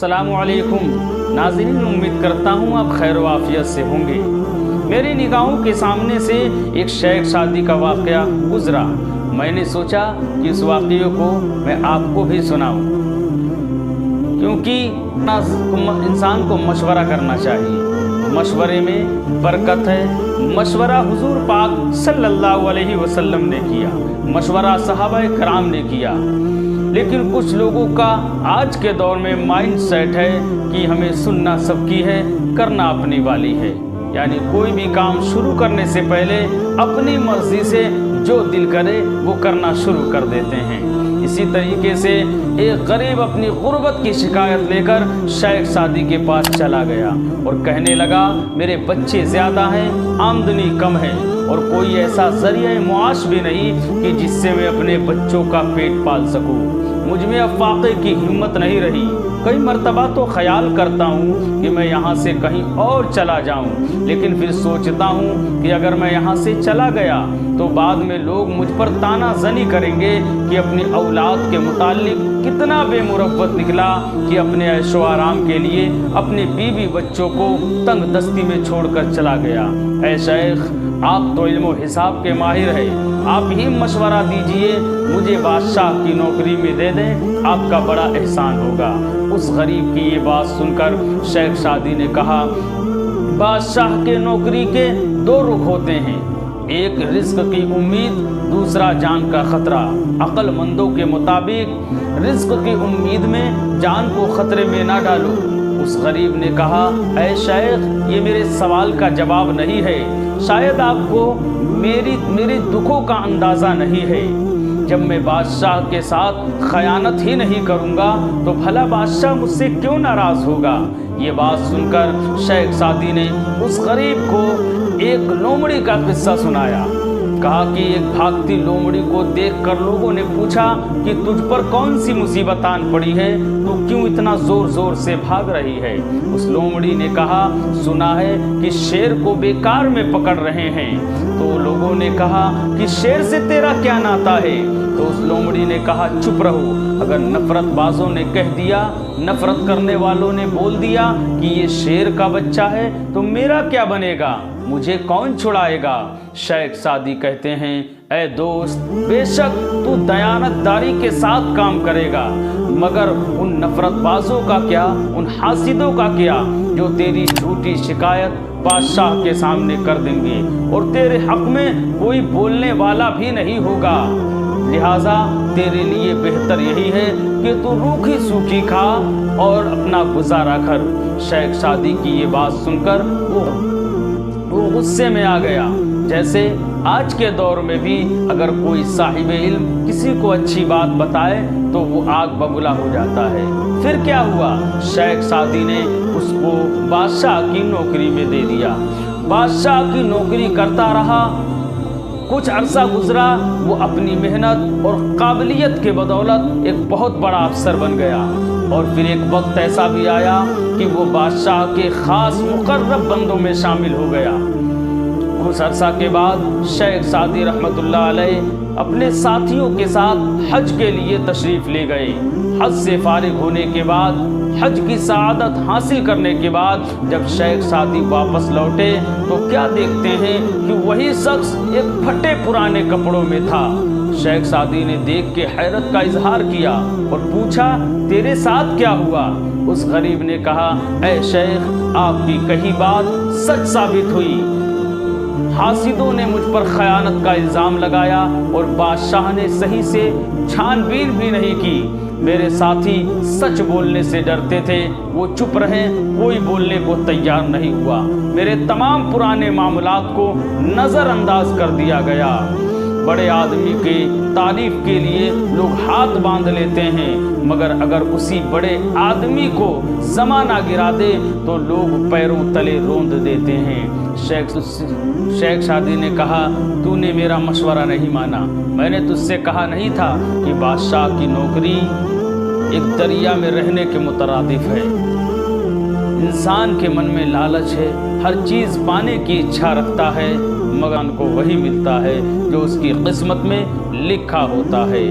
अस्सलामु अलैकुम नाज़रीन, उम्मीद करता हूँ आप खैर व आफियत से होंगे। मेरी निगाहों के सामने से एक शेख शादी का वाक़या गुज़रा। मैंने सोचा कि इस वाक़ये को मैं आपको भी सुनाऊँ, क्योंकि इंसान को मशवरा करना चाहिए। मशवरे में बरकत है। मशवरा हुजूर पाक सल्लल्लाहु अलैहि वसल्लम ने किया, मशवरा सहाबाए कराम ने किया। लेकिन कुछ लोगों का आज के दौर में माइंड सेट है कि हमें सुनना सबकी है, करना अपनी वाली है। यानी कोई भी काम शुरू करने से पहले अपनी मर्जी से जो दिल करे वो करना शुरू कर देते हैं। इसी तरीके से एक गरीब अपनी गुर्बत की शिकायत लेकर शेख सादी के पास चला गया और कहने लगा, मेरे बच्चे ज़्यादा हैं, आमदनी कम है और कोई ऐसा ज़रिया मुआश भी नहीं कि जिससे मैं अपने बच्चों का पेट पाल सकूं। मुझ में अब फाक़े की हिम्मत नहीं रही। कई मर्तबा तो ख्याल करता हूँ कि मैं यहाँ से कहीं और चला जाऊँ, लेकिन फिर सोचता हूँ कि अगर मैं यहाँ से चला गया तो बाद में लोग मुझ पर ताना ज़नी करेंगे कि अपनी औलाद के मुताल्लिक कितना बेमुरव्वत निकला कि अपने ऐशो आराम के लिए अपने बीवी बच्चों को तंग दस्ती में छोड़कर चला गया। ऐ शेख, आप तो इल्म व हिसाब के माहिर हैं, आप ही मशवरा दीजिए, मुझे बादशाह की नौकरी में दे दें, आपका बड़ा एहसान होगा। उस गरीब की ये बात सुनकर शेख सादी ने कहा, बादशाह के नौकरी के दो रुख होते हैं, एक रिस्क की उम्मीद, दूसरा जान का खतरा। अक्लमंदों के मुताबिक रिस्क की उम्मीद में जान को खतरे में ना डालो। उस गरीब ने कहा, ऐ शेख, ये मेरे सवाल का जवाब नहीं है। शायद आपको मेरी दुखों का अंदाज़ा नहीं है। जब मैं बादशाह के साथ खयानत ही नहीं करूँगा तो भला बादशाह मुझसे क्यों नाराज़ होगा। ये बात सुनकर शेख सादी ने उस गरीब को एक लोमड़ी का किस्सा सुनाया। कहा कि एक भागती लोमड़ी को देखकर लोगों ने पूछा कि तुझ पर कौन सी मुसीबत आन पड़ी है, तू क्यों इतना जोर जोर से भाग रही है। उस लोमड़ी ने कहा, सुना है कि शेर को बेकार में पकड़ रहे हैं। तो लोगों ने कहा कि शेर से तेरा क्या नाता है। तो उस लोमड़ी ने कहा, चुप रहो, अगर नफरत बाजों ने कह दिया, नफरत करने वालों ने बोल दिया कि ये शेर का बच्चा है तो मेरा क्या बनेगा, मुझे कौन छुड़ाएगा। शेख सादी कहते हैं, ऐ दोस्त, बेशक तू दयानतदारी के साथ काम करेगा, मगर उन नफरतबाजों का क्या, उन हासिदों का क्या जो तेरी झूठी शिकायत बादशाह के सामने कर देंगे और तेरे हक में कोई बोलने वाला भी नहीं होगा। लिहाजा तेरे लिए बेहतर यही है कि तू रूखी सूखी खा और अपना गुजारा कर। शेख सादी की ये बात सुनकर वो गुस्से में आ गया। जैसे आज के दौर में भी अगर कोई साहिबे इल्म किसी को अच्छी बात बताए तो वो आग बबूला हो जाता है। फिर क्या हुआ, शेख सादी ने उसको बादशाह की नौकरी में दे दिया। बादशाह की नौकरी करता रहा। कुछ अरसा गुजरा, वो अपनी मेहनत और काबिलियत के बदौलत एक बहुत बड़ा अफसर बन गया। और फिर एक वक्त ऐसा भी आया कि वो बादशाह के ख़ास मुकर्रब बंदों में शामिल हो गया। कुछ अरसा के बाद शेख सादी रहमतुल्लाह अलैह अपने साथियों के साथ हज के लिए तशरीफ़ ले गए। हज से फारिग होने के बाद, हज की सआदत हासिल करने के बाद जब शेख सादी वापस लौटे तो क्या देखते हैं कि वही शख्स एक फटे पुराने कपड़ों में था। शेख सादी ने देख के हैरत का इजहार किया और पूछा, तेरे साथ क्या हुआ। उस गरीब ने कहा, ऐ शेख, आपकी कही बात सच साबित हुई। हासिदों ने मुझ पर खयानत का इल्ज़ाम लगाया और बादशाह ने सही से छानबीन भी नहीं की। मेरे साथी सच बोलने से डरते थे, वो चुप रहे, कोई बोलने को तैयार नहीं हुआ। मेरे तमाम पुराने मामलात को नज़रअंदाज कर दिया गया। बड़े आदमी के तारीफ के लिए लोग हाथ बांध लेते हैं, मगर अगर उसी बड़े आदमी को ज़माना गिरा दे तो लोग पैरों तले रोंद देते हैं। शेख सादी ने कहा, तूने मेरा मशवरा नहीं माना। मैंने तुझसे कहा नहीं था कि बादशाह की नौकरी एक दरिया में रहने के मुतरादिफ है। इंसान के मन में लालच है, हर चीज़ पाने की इच्छा रखता है, मगर को वही मिलता है जो उसकी किस्मत में लिखा होता है।